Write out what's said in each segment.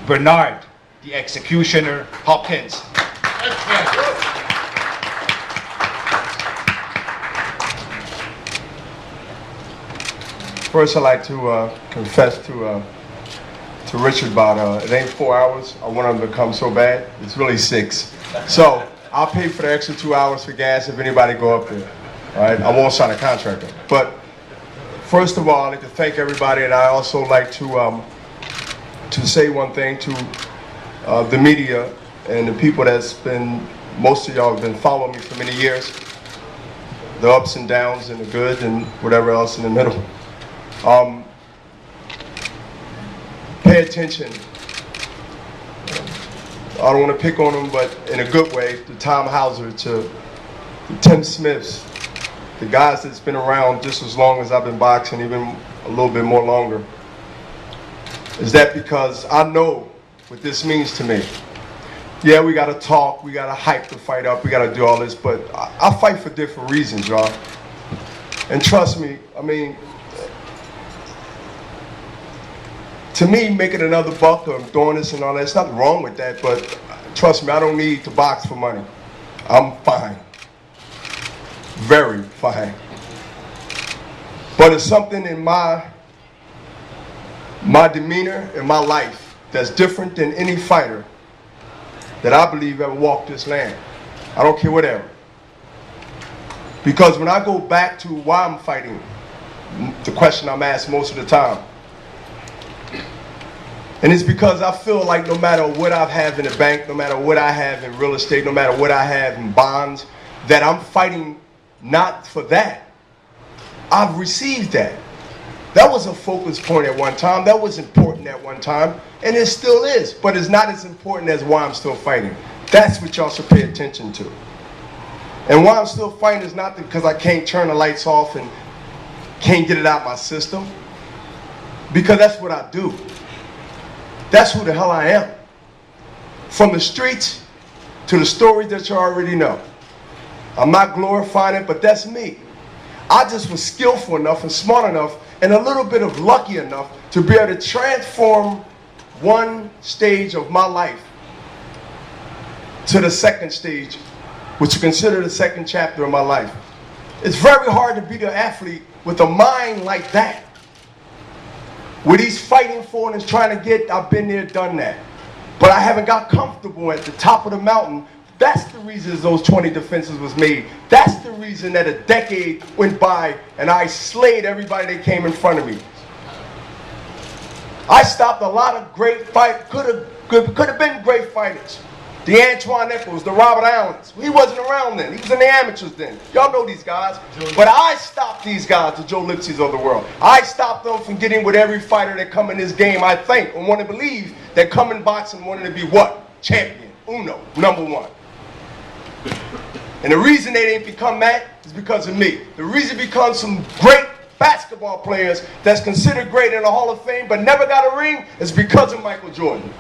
Bernard, the executioner, Hopkins. First, I'd like to confess to Richard about it ain't 4 hours. I want him to come so bad. It's really 6. So I'll pay for the extra 2 hours for gas if anybody go up there. All right, I won't sign a contract. But first of all, I'd like to thank everybody, and I also like to say one thing to the media and the people most of y'all have been following me for many years. The ups and downs and the good and whatever else in the middle. Pay attention. I don't want to pick on them, but in a good way, to Tom Hauser, to the Tim Smiths, the guys that's been around just as long as I've been boxing, even a little bit more longer. Is that because I know what this means to me. Yeah, we got to talk, we got to hype the fight up, we got to do all this, but I fight for different reasons, y'all. And trust me, I mean, to me, making another buck or doing this and all that, there's nothing wrong with that, but trust me, I don't need to box for money. I'm fine. Very fine. But it's something in my demeanor in my life that's different than any fighter that I believe ever walked this land. I don't care whatever. Because when I go back to why I'm fighting, the question I'm asked most of the time, and it's because I feel like no matter what I have in the bank, no matter what I have in real estate, no matter what I have in bonds, that I'm fighting not for that. I've received that. That was a focus point at one time. That was important at one time. And it still is. But it's not as important as why I'm still fighting. That's what y'all should pay attention to. And why I'm still fighting is not because I can't turn the lights off and can't get it out my system. Because that's what I do. That's who the hell I am. From the streets to the stories that you already know. I'm not glorifying it, but that's me. I just was skillful enough and smart enough and a little bit of lucky enough to be able to transform one stage of my life to the second stage, which you consider the second chapter of my life. It's very hard to be the athlete with a mind like that. What he's fighting for and is trying to get, I've been there, done that. But I haven't got comfortable at the top of the mountain. That's the reason those 20 defenses was made. That's the reason that a decade went by and I slayed everybody that came in front of me. I stopped a lot of great fights, could have been great fighters. The Antoine Nichols, the Robert Allens. He wasn't around then. He was in the amateurs then. Y'all know these guys. But I stopped these guys, the Joe Lipsys of the world. I stopped them from getting with every fighter that come in this game, I think, and want to believe that come in boxing wanted to be what? Champion. Uno. Number one. And the reason they didn't become that is because of me. The reason become some great basketball players that's considered great in the Hall of Fame but never got a ring is because of Michael Jordan.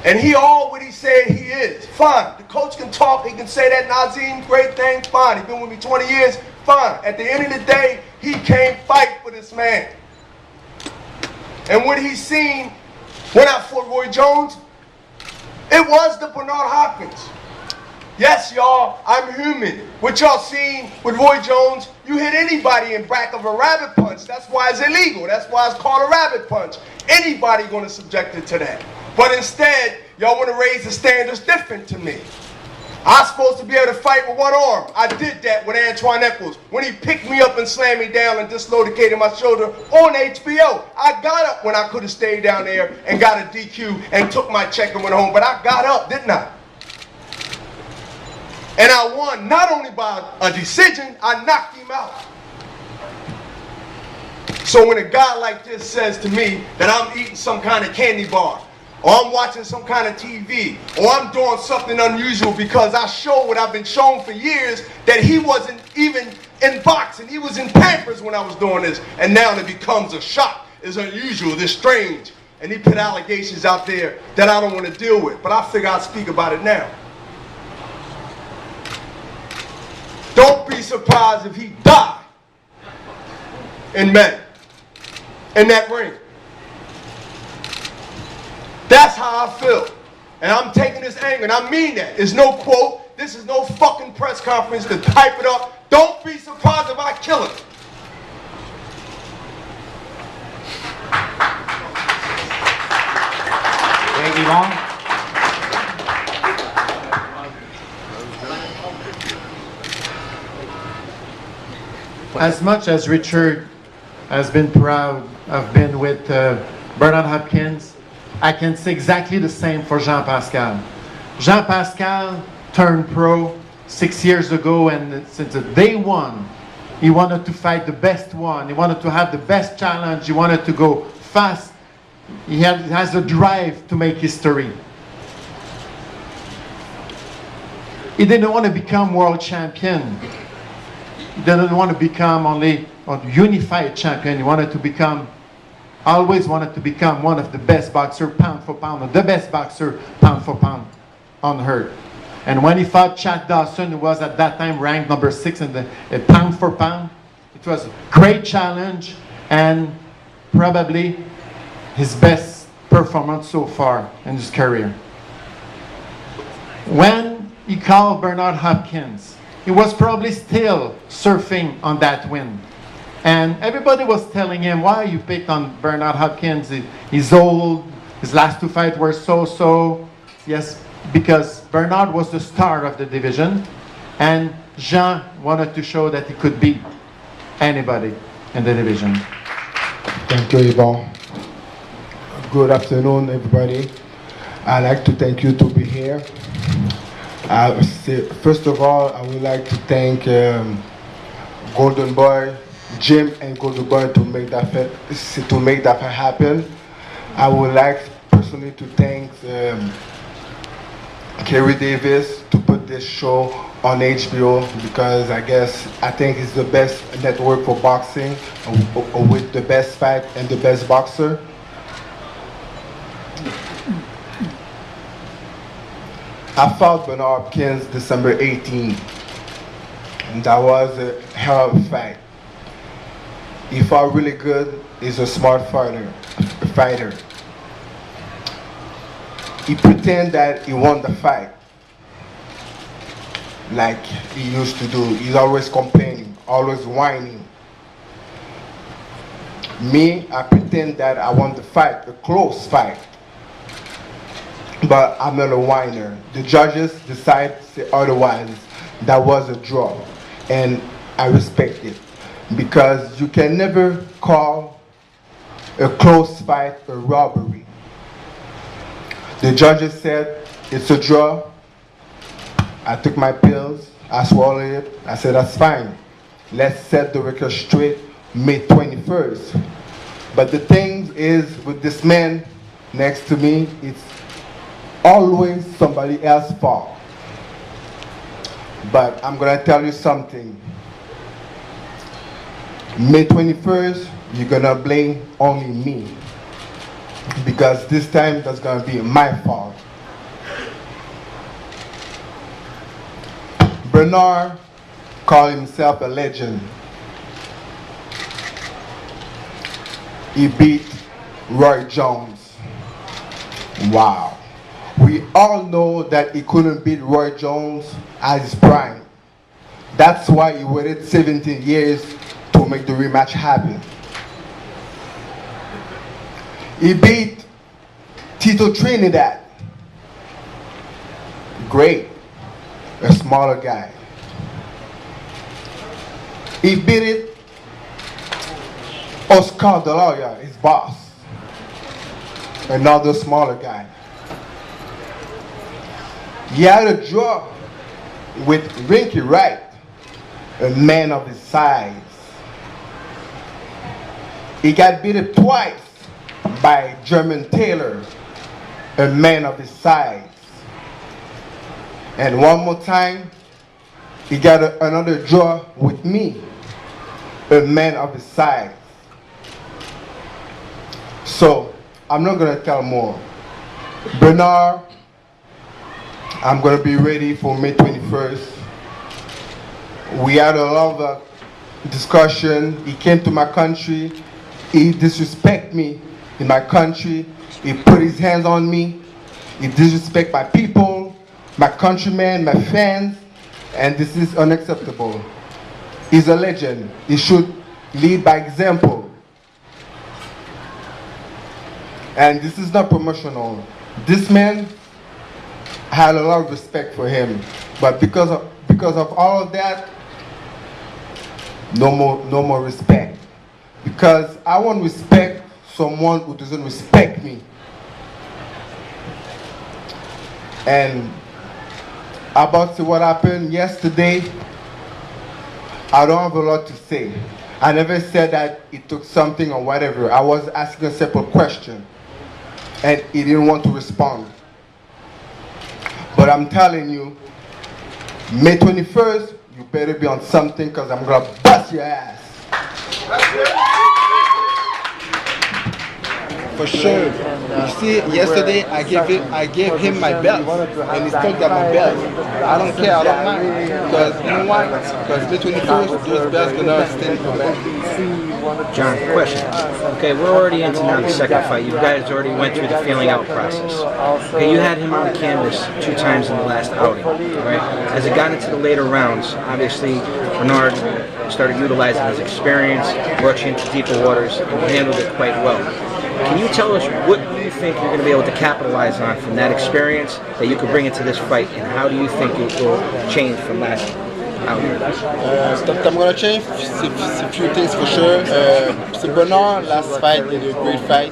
And he all what he said he is. Fine. The coach can talk. He can say that Nazim, great thing. Fine. He's been with me 20 years. Fine. At the end of the day, he came fight for this man. And what he seen when I fought Roy Jones, it was the Bernard Hopkins. Yes, y'all, I'm human. What y'all seen with Roy Jones, you hit anybody in back of a rabbit punch. That's why it's illegal. That's why it's called a rabbit punch. Anybody going to subject it to that. But instead, y'all want to raise the standards different to me. I'm supposed to be able to fight with one arm. I did that with Antoine Nichols. When he picked me up and slammed me down and dislocated my shoulder on HBO. I got up when I could have stayed down there and got a DQ and took my check and went home. But I got up, didn't I? And I won not only by a decision, I knocked him out. So when a guy like this says to me that I'm eating some kind of candy bar, or I'm watching some kind of TV, or I'm doing something unusual because I show what I've been shown for years, that he wasn't even in boxing. He was in Pampers when I was doing this. And now it becomes a shock. It's unusual, it's strange. And he put allegations out there that I don't want to deal with. But I figure I'll speak about it now. Don't be surprised if he died in May. in that ring. That's how I feel. And I'm taking this anger, and I mean that. It's no quote. This is no fucking press conference to type it up. Don't be surprised if I kill him. Thank you, Yvonne. As much as Richard has been proud of being with Bernard Hopkins, I can say exactly the same for Jean Pascal. Jean Pascal turned pro 6 years ago, and since the day one, he wanted to fight the best one. He wanted to have the best challenge. He wanted to go fast. He has a drive to make history. He didn't want to become world champion. He didn't want to become only a unified champion. He wanted to become, always wanted to become one of the best boxer pound for pound, or the best boxer pound for pound on earth. And when he fought Chad Dawson, who was at that time ranked number 6 in the pound for pound, it was a great challenge and probably his best performance so far in his career. When he called Bernard Hopkins, he was probably still surfing on that win. And everybody was telling him, why you picked on Bernard Hopkins? He's old, his last 2 fights were so-so. Yes, because Bernard was the star of the division, and Jean wanted to show that he could beat anybody in the division. Thank you, Yvonne. Good afternoon, everybody. I'd like to thank you to be here. First of all, I would like to thank Golden Boy, Jim and Golden Boy to make that happen. I would like personally to thank Kerry Davis to put this show on HBO, because I think it's the best network for boxing with the best fight and the best boxer. I fought Bernard Hopkins December 18, and that was a hell of a fight. He fought really good. He's a smart fighter. He pretend that he won the fight, like he used to do. He's always complaining, always whining. Me, I pretend that I won the fight, a close fight. But I'm not a whiner. The judges decide to say otherwise. That was a draw, and I respect it, because you can never call a close fight a robbery. The judges said it's a draw. I took my pills, I swallowed it, I said that's fine. Let's set the record straight May 21st. But the thing is, with this man next to me, it's always somebody else's fault. But I'm gonna tell you something. May 21st, you're gonna blame only me, because this time that's gonna be my fault. Bernard called himself a legend. He beat Roy Jones. Wow. We all know that he couldn't beat Roy Jones at his prime. That's why he waited 17 years to make the rematch happen. He beat Tito Trinidad. Great. A smaller guy. He beat it Oscar De La Hoya, his boss. Another smaller guy. He had a draw with Rinky Wright, a man of his size. He got beaten twice by German Taylor, a man of his size. And one more time, he got another draw with me, a man of his size. So, I'm not gonna tell more. Bernard, I'm gonna be ready for May 21st. We had a lot of discussion. He came to my country. He disrespect me in my country. He put his hands on me. He disrespect my people, my countrymen, my fans, and this is unacceptable. He's a legend. He should lead by example. And this is not promotional. This man, I had a lot of respect for him, but because of all of that, no more respect. Because I won't respect someone who doesn't respect me. And about what happened yesterday, I don't have a lot to say. I never said that he took something or whatever. I was asking a simple question, and he didn't want to respond. But I'm telling you, May 21st, you better be on something, because I'm gonna bust your ass. For sure. You see, yesterday I gave him my belt, and he still got my belt. I don't care, I don't mind. Because you know why? Because May 21st, those belts gonna stay in the John, question. Okay, we're already into now the second fight. You guys already went through the feeling out process. Okay, you had him on the canvas 2 times in the last outing, right? As it got into the later rounds, obviously Bernard started utilizing his experience, brought you into deeper waters, and you handled it quite well. Can you tell us what you think you're going to be able to capitalize on from that experience that you could bring into this fight, and how do you think it will change from last outing? I'm going to change a few things for sure. Bernard, last fight, did a great fight.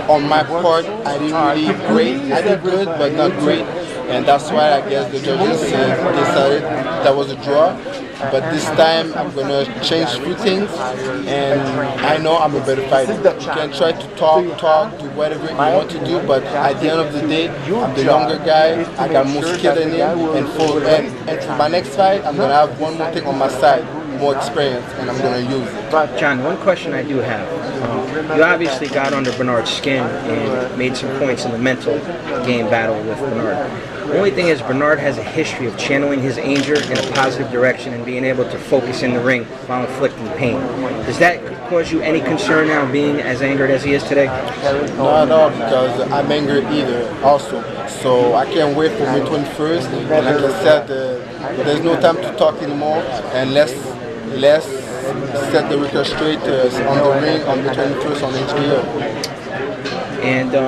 On my part, I didn't really great. I did good, but not great. And that's why I guess the judges decided that was a draw. But this time I'm gonna change a few things, and I know I'm a better fighter. You can try to talk, do whatever you want to do, but at the end of the day, I'm the younger guy. I got more skill than him, and for my next fight, I'm gonna have one more thing on my side, more experience, and I'm gonna use it. John, one question I do have. You obviously got under Bernard's skin and made some points in the mental game battle with Bernard. The only thing is, Bernard has a history of channeling his anger in a positive direction and being able to focus in the ring while inflicting pain. Does that cause you any concern now, being as angered as he is today? No, because I'm angry either also. So I can't wait for May 21st. And like I said, there's no time to talk anymore, and let's set the record straight on the ring on May 21st on HBO. And do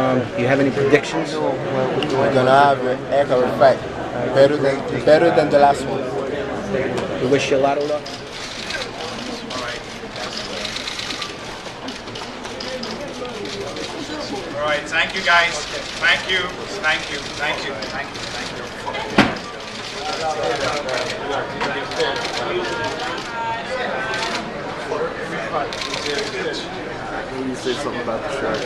you have any predictions? We're gonna have a heck of a fight, better than the last one. We wish you a lot of luck. All right, thank you guys. Thank you, thank you, thank you, thank you, thank you. You say something about the shirt.